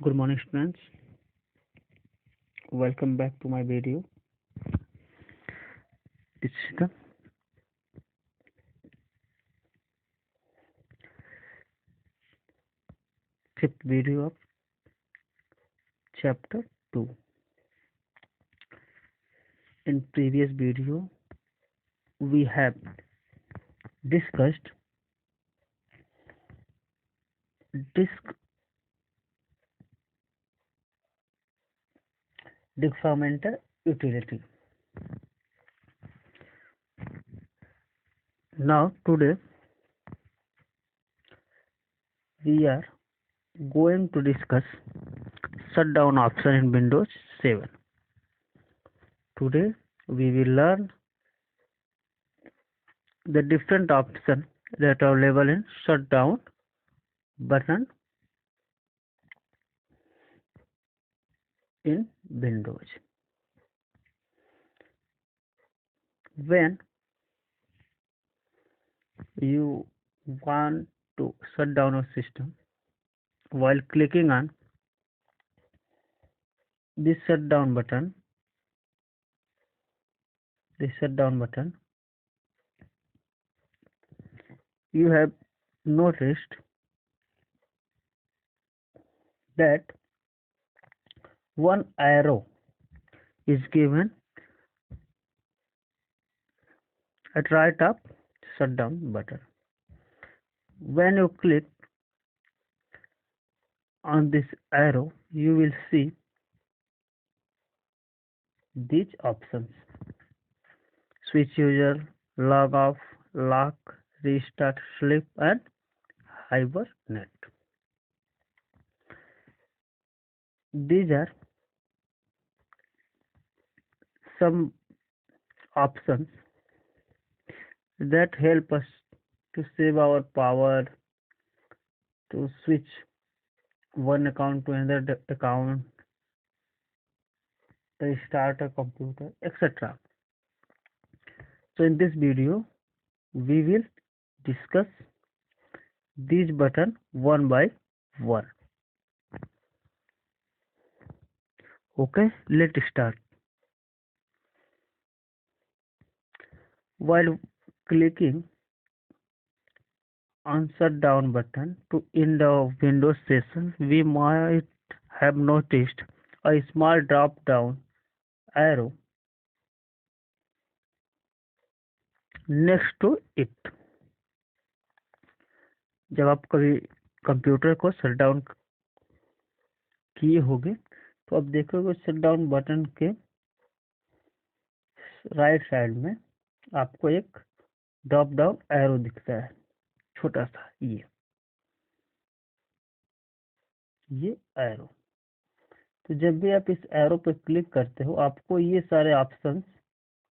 Good morning, students. Welcome back to my video. This is the fifth video of chapter 2. In previous video, we have discussed disk differential utility. Now, today, we are going to discuss shutdown option in Windows 7. Today, we will learn the different options that are available in shutdown button in Windows. When you want to shut down a system, while clicking on this shutdown button, you have noticed that one arrow is given at right of shutdown button. When you click on this arrow, you will see these options: switch user, log off, lock, restart, sleep, and hibernate. These are some options that help us to save our power, to switch one account to another account, restart a computer, etc. So in this video, we will discuss these buttons one by one. Okay, let's start. While clicking on shutdown button to end the Windows session, we might have noticed a small drop down arrow next to it. जब आप कभी computer को shut down किए होंगे तो आप देखोगे shut down button के राइट साइड में आपको एक ड्रॉप डाउन एरो दिखता है, छोटा सा ये एरो। तो जब भी आप इस एरो पर क्लिक करते हो, आपको ये सारे ऑप्शंस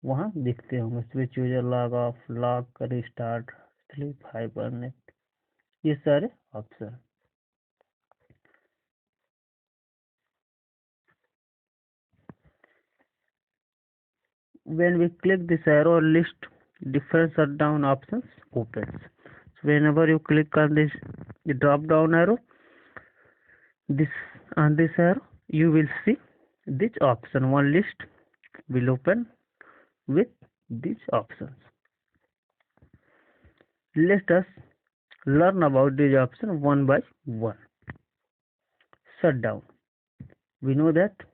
वहां दिखते होंगे: switch user, log of, lock, restart, sleep, hibernate, ये सारे option. When we click this arrow, list different shutdown options opens. So whenever you click on this drop down arrow, this arrow, you will see this option. One list will open with these options. Let us learn about these options one by one. Shutdown. We know that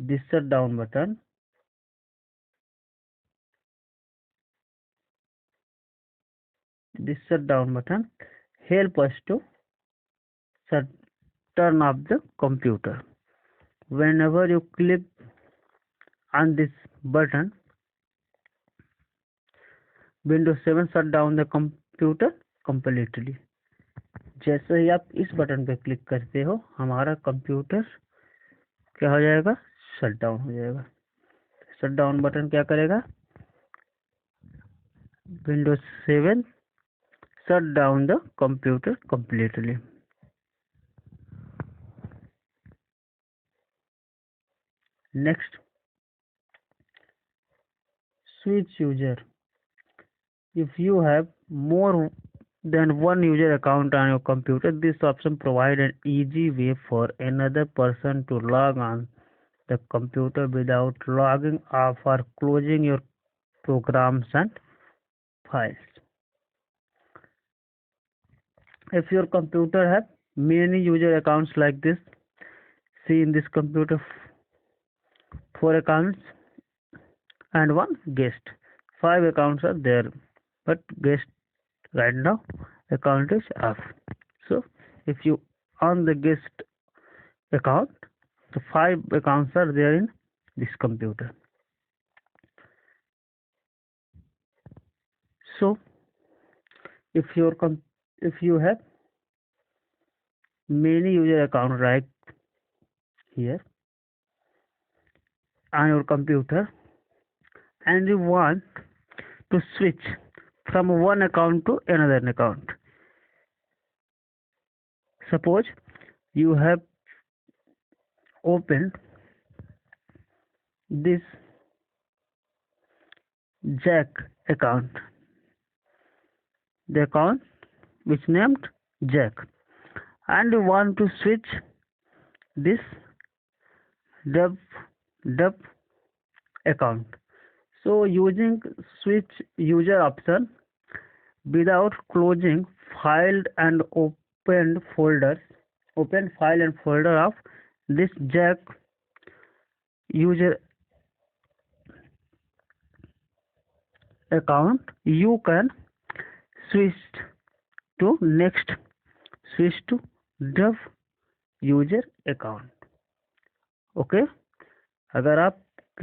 this shutdown button help us to turn off the computer. Whenever you click on this button, Windows 7 shut down the computer completely. जैसे ही आप इस button पे click करते हो, हमारा computer क्या हो जाएगा? शट डाउन हो जाएगा। शट डाउन बटन क्या करेगा? Windows 7 shut down the computer completely. Next, switch user. If you have more then one user account on your computer. This option provides an easy way for another person to log on the computer without logging off or closing your programs and files. If your computer has many user accounts like this, see in this computer 4 accounts and one guest. 5 accounts are there, but guest right now account is off. So if you on the guest account, the 5 accounts are there in this computer. So if you have many user account right here on your computer and you want to switch from one account to another account, suppose you have opened this Jack account, the account which named Jack, and you want to switch this Dub account. So using switch user option without closing file and open file and folder of this Jack user account, you can switch to Dub user account. Okay अगर आप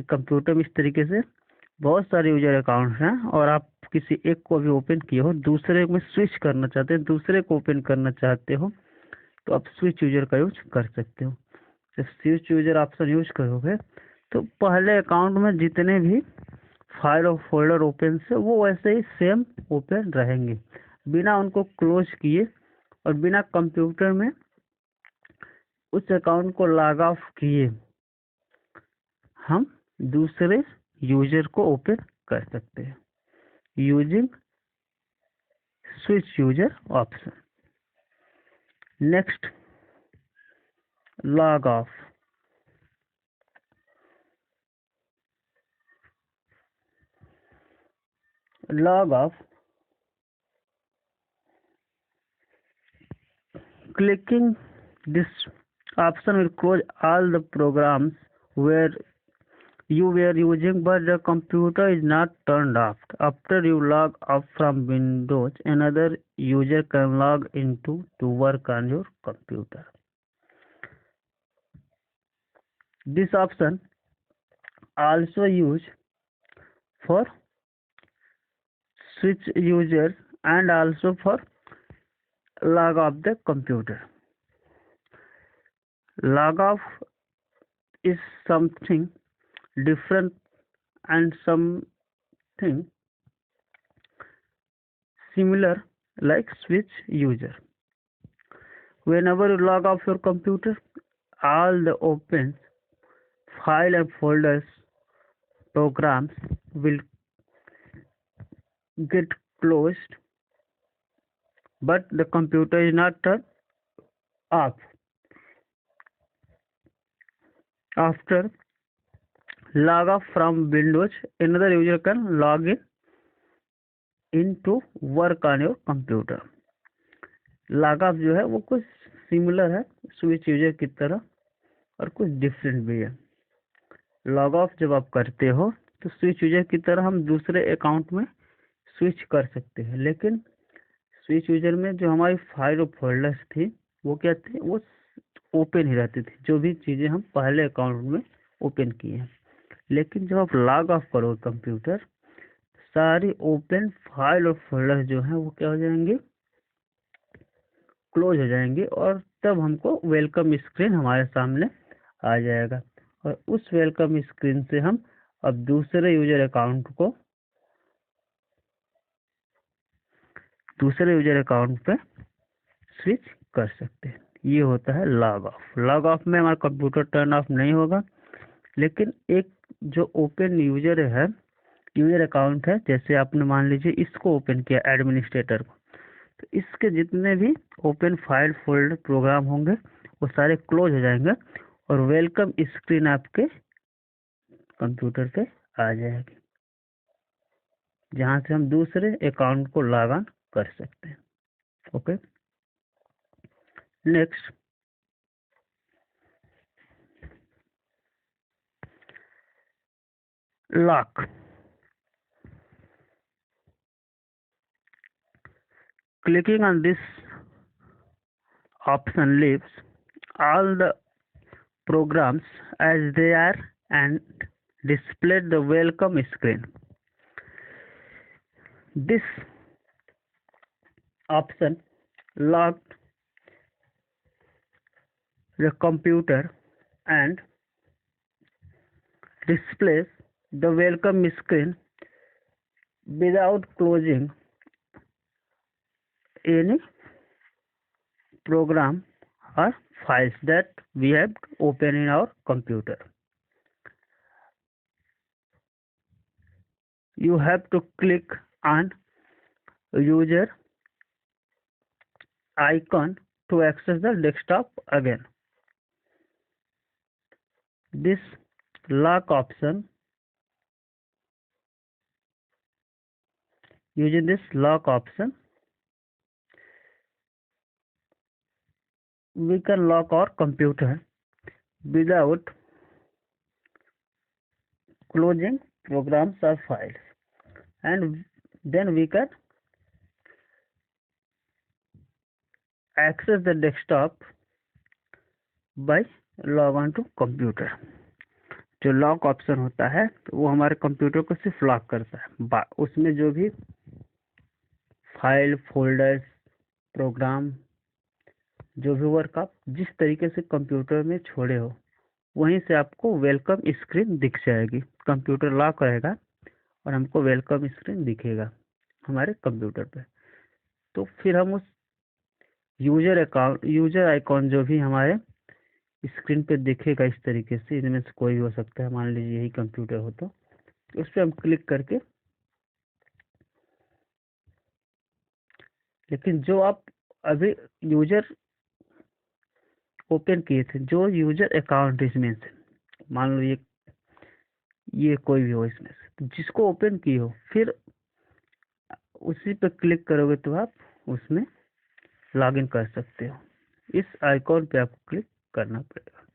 computer में इस तरीके से बहुत सारे user accounts हैं और आप किसी एक को भी ओपन किए हो, दूसरे में स्विच करना चाहते हैं, दूसरे को ओपन करना चाहते हो, तो आप स्विच यूजर का यूज कर सकते हो। जब स्विच यूजर ऑप्शन यूज करोगे तो पहले अकाउंट में जितने भी फाइल और फोल्डर ओपन से वो वैसे ही सेम ओपन रहेंगे, बिना उनको क्लोज किए और बिना कंप्यूटर में उस अकाउंट को लॉग ऑफ किए हम दूसरे यूजर को ओपन कर सकते हैं using switch user option. Next, log of. Log off. Clicking this option will close all the programs where you were using, but the computer is not turned off. After you log off from Windows, another user can log into to work on your computer. This option also used for switch users and also for log off the computer. Log off is something different and something similar like switch user. Whenever you log off your computer, all the open file and folders programs will get closed, but the computer is not turned off. After log off from Windows, another user can log in to work on your computer. Log of जो है वो कुछ similar है switch user की तरह और कुछ different भी है। लॉग ऑफ जब आप करते हो तो स्विच यूजर की तरह हम दूसरे अकाउंट में स्विच कर सकते हैं, लेकिन स्विच यूजर में जो हमारी फाइल और फोल्डर्स थी वो क्या थी, वो ओपन ही रहती थी, जो भी चीज़ें हम पहले अकाउंट में ओपन किए हैं। लेकिन जब आप लॉग ऑफ करोगे कंप्यूटर, सारी ओपन फाइल और फोल्डर जो हैं वो क्या हो जाएंगे, क्लोज हो जाएंगे, और तब हमको वेलकम स्क्रीन हमारे सामने आ जाएगा और उस वेलकम स्क्रीन से हम अब दूसरे यूजर अकाउंट को दूसरे यूजर अकाउंट पे स्विच कर सकते हैं। ये होता है लॉग ऑफ। लॉग ऑफ में हमारा कंप्यूटर टर्न ऑफ नहीं होगा, लेकिन एक जो ओपन यूजर है, यूजर अकाउंट है, जैसे आपने मान लीजिए इसको ओपन किया एडमिनिस्ट्रेटर को, तो इसके जितने भी ओपन फाइल फोल्डर प्रोग्राम होंगे वो सारे क्लोज हो जाएंगे और वेलकम स्क्रीन आपके कंप्यूटर पे आ जाएगी, जहाँ से हम दूसरे अकाउंट को लॉग ऑन कर सकते हैं। Okay, next lock. Clicking on this option leaves all the programs as they are and display the welcome screen. This option locked the computer and displays the welcome screen without closing any program or files that we have open in our computer. You have to click on user icon to access the desktop again. This lock option, using this lock option, we can lock our computer without closing programs or files, and then we can access the desktop by log on to computer. जो lock option होता है तो वो हमारे computer को सिर्फ lock करता है, उसमें जो भी फाइल फोल्डर्स प्रोग्राम जो भी वर्क आप जिस तरीके से कंप्यूटर में छोड़े हो वहीं से आपको वेलकम स्क्रीन दिख जाएगी। कंप्यूटर लॉक रहेगा और हमको वेलकम स्क्रीन दिखेगा हमारे कंप्यूटर पे। तो फिर हम उस यूजर आइकॉन जो भी हमारे स्क्रीन पे दिखेगा इस तरीके से, इनमें से कोई भी हो सकता है, मान लीजिए यही कंप्यूटर हो तो उस पर हम क्लिक करके, लेकिन जो आप अभी यूजर ओपन किए थे, जो यूजर अकाउंट इसमें से, मान लो ये कोई भी हो इसमें से, तो जिसको ओपन की हो फिर उसी पे क्लिक करोगे तो आप उसमें लॉगिन कर सकते हो। इस आइकॉन पे आपको क्लिक करना पड़ेगा।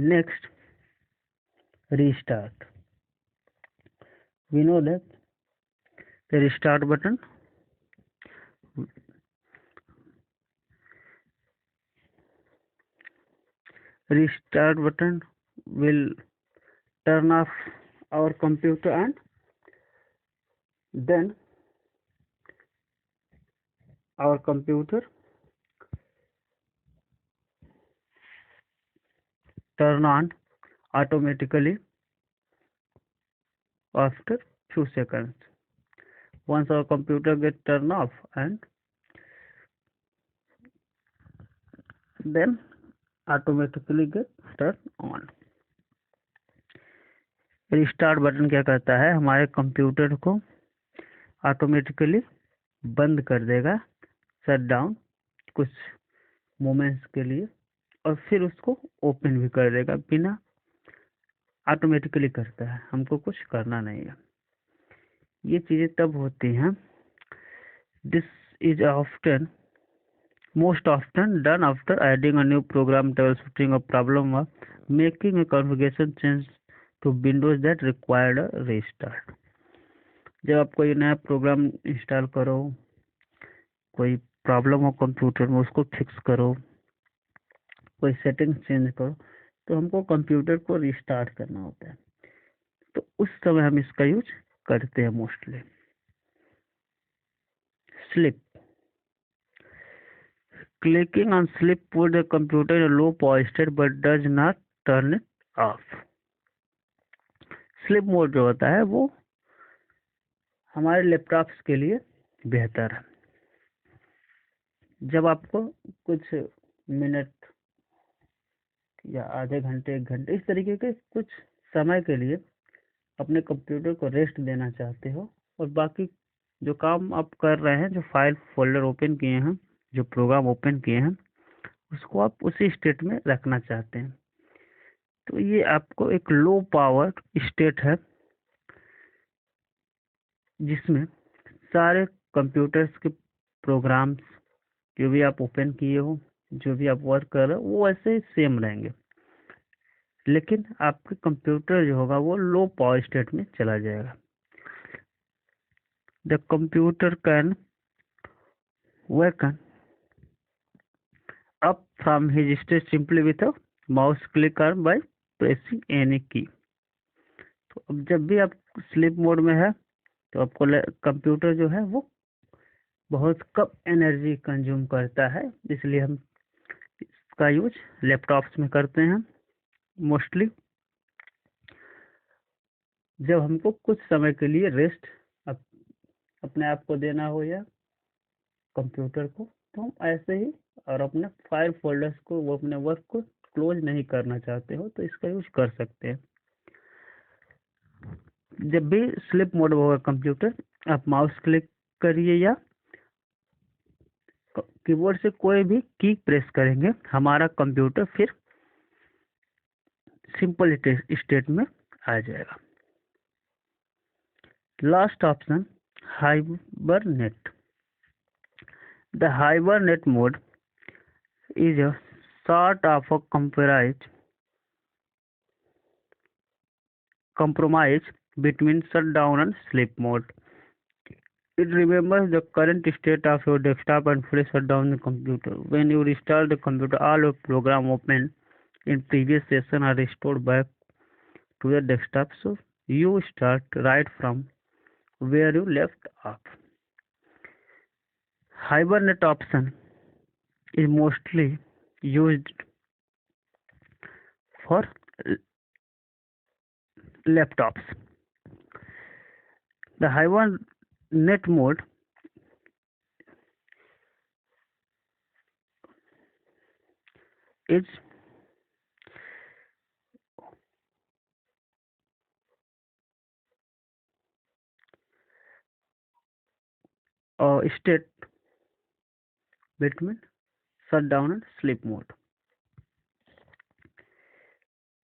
Next, restart. We know that the restart button will turn off our computer and then our computer turn on automatically after few seconds. Once our computer gets turned off and then automatically get turn on. Restart button क्या करता है, हमारे computer को automatically बंद कर देगा, shut down कुछ moments के लिए, और फिर उसको ओपन भी कर देगा, बिना ऑटोमेटिकली करता है, हमको कुछ करना नहीं है। ये चीज़ें तब होती हैं, this is most often done after adding a new program, troubleshooting a problem, or making a configuration change to Windows that required a restart. जब आप कोई नया प्रोग्राम इंस्टॉल करो, कोई प्रॉब्लम हो कंप्यूटर में, उसको फिक्स करो, कोई सेटिंग चेंज करो, तो हमको कंप्यूटर को रिस्टार्ट करना होता है। तो उस समय हम इसका यूज करते हैं mostly. Slip. Clicking on sleep puts the computer in a low power state but does not turn it off. Slip mode जो होता है वो हमारे लैपटॉप्स के लिए बेहतर है। जब आपको कुछ मिनट या आधे घंटे, 1 घंटे, इस तरीके के कुछ समय के लिए अपने कंप्यूटर को रेस्ट देना चाहते हो और बाकी जो काम आप कर रहे हैं, जो फाइल फोल्डर ओपन किए हैं, जो प्रोग्राम ओपन किए हैं, उसको आप उसी स्टेट में रखना चाहते हैं। तो ये आपको एक लो पावर स्टेट है जिसमें सारे कंप्यूटर्स के प्रोग्राम्स जो भी आप ओपन किए हो, जो भी आप वर्क कर रहे हो, वो ऐसे ही सेम रहेंगे, लेकिन आपके कंप्यूटर जो होगा वो लो पावर स्टेट में चला जाएगा। The computer can waken up from his state simply with a mouse click or by pressing any key। तो अब जब भी आप स्लीप मोड में है तो आपको कंप्यूटर जो है वो बहुत कम एनर्जी कंज्यूम करता है, इसलिए हम इसका यूज लैपटॉप्स में करते हैं मोस्टली। जब हमको कुछ समय के लिए रेस्ट अपने आप को देना हो या कंप्यूटर को, तो हम ऐसे ही, और अपने फाइल फोल्डर्स को, वो अपने वर्क को क्लोज नहीं करना चाहते हो तो इसका यूज कर सकते हैं। जब भी स्लीप मोड होगा कंप्यूटर, आप माउस क्लिक करिए या कीबोर्ड से कोई भी की प्रेस करेंगे, हमारा कंप्यूटर फिर सिंपल स्टेट में आ जाएगा। Last option, hibernate. The hibernate mode is a sort of a compromise between shutdown and sleep mode. It remembers the current state of your desktop and fully shut down the computer. When you restart the computer, all your program open in previous session are restored back to the desktop, so you start right from where you left off. Hibernate option is mostly used for laptops. The Hibernate mode is a state between shutdown and sleep mode.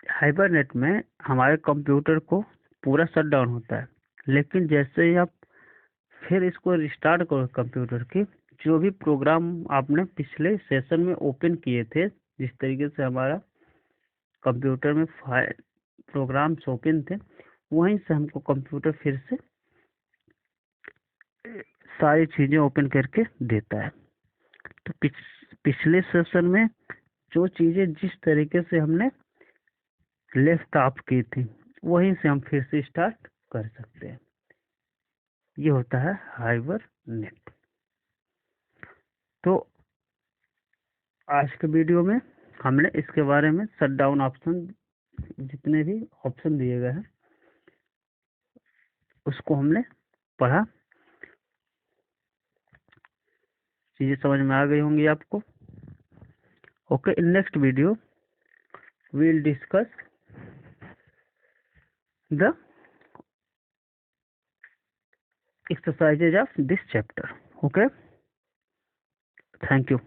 Hibernate में हमारे computer को पूरा shut down होता है, लेकिन जैसे ही आप फिर इसको रिस्टार्ट करो कंप्यूटर की, जो भी प्रोग्राम आपने पिछले सेशन में ओपन किए थे, जिस तरीके से हमारा कंप्यूटर में फाइल प्रोग्राम्स ओपन थे, वहीं से हमको कंप्यूटर फिर से सारी चीज़ें ओपन करके देता है। तो पिछले सेशन में जो चीज़ें जिस तरीके से हमने लेफ्ट ऑफ की थी, वहीं से हम फिर से स्टार्ट कर सकते हैं। ये होता है हाइबरनेट। तो आज के वीडियो में हमने इसके बारे में शट डाउन ऑप्शन, जितने भी ऑप्शन दिए गए हैं उसको हमने पढ़ा। चीजें समझ में आ गई होंगी आपको। Okay, in next video we will discuss the exercises of this chapter. Okay, thank you.